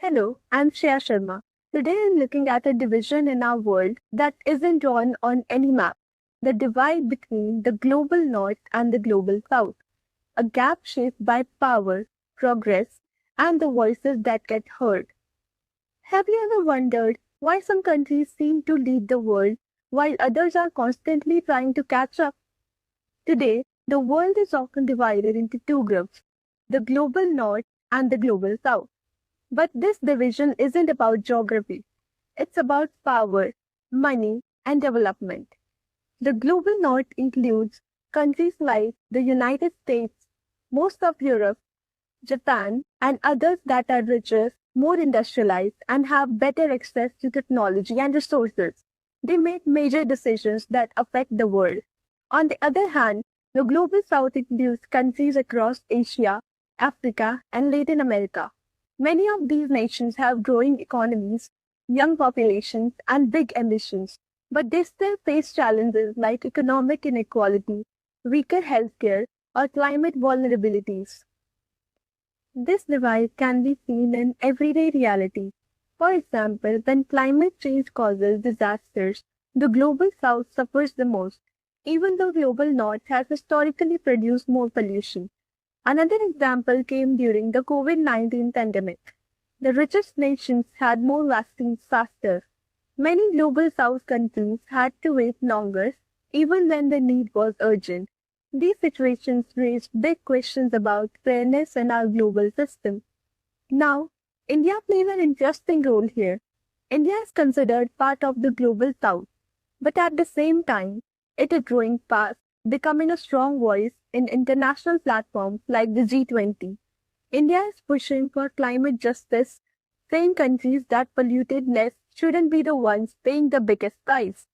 Hello, I'm Shreya Sharma. Today I'm looking at a division in our world that isn't drawn on any map. The divide between the global north and the global south. A gap shaped by power, progress, and the voices that get heard. Have you ever wondered why some countries seem to lead the world while others are constantly trying to catch up? Today, the world is often divided into two groups, the global north and the global south. But this division isn't about geography. It's about power, money, and development. The global north includes countries like the United States, most of Europe, Japan, and others that are richer, more industrialized, and have better access to technology and resources. They make major decisions that affect the world. On the other hand, the global south includes countries across Asia, Africa, and Latin America. Many of these nations have growing economies, young populations, and big ambitions, but they still face challenges like economic inequality, weaker healthcare, or climate vulnerabilities. This divide can be seen in everyday reality. For example, when climate change causes disasters, the global south suffers the most, even though global north has historically produced more pollution. Another example came during the COVID-19 pandemic. The richest nations had more vaccines faster. Many global south countries had to wait longer, even when the need was urgent. These situations raised big questions about fairness in our global system. Now, India plays an interesting role here. India is considered part of the global south, but at the same time, it is growing fast, becoming a strong voice in international platforms like the G20. India is pushing for climate justice, saying countries that polluted less shouldn't be the ones paying the biggest price.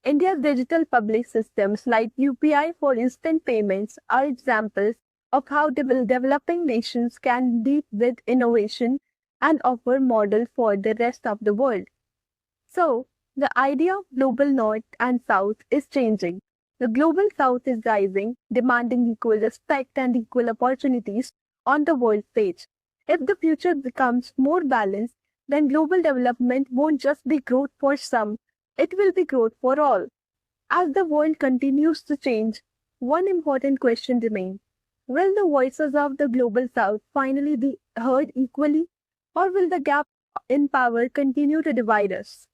India's digital public systems like UPI for instant payments are examples of how developing nations can lead with innovation and offer models for the rest of the world. So, the idea of global north and south is changing. The global south is rising, demanding equal respect and equal opportunities on the world stage. If the future becomes more balanced, then global development won't just be growth for some, it will be growth for all. As the world continues to change, one important question remains. Will the voices of the global south finally be heard equally, or will the gap in power continue to divide us?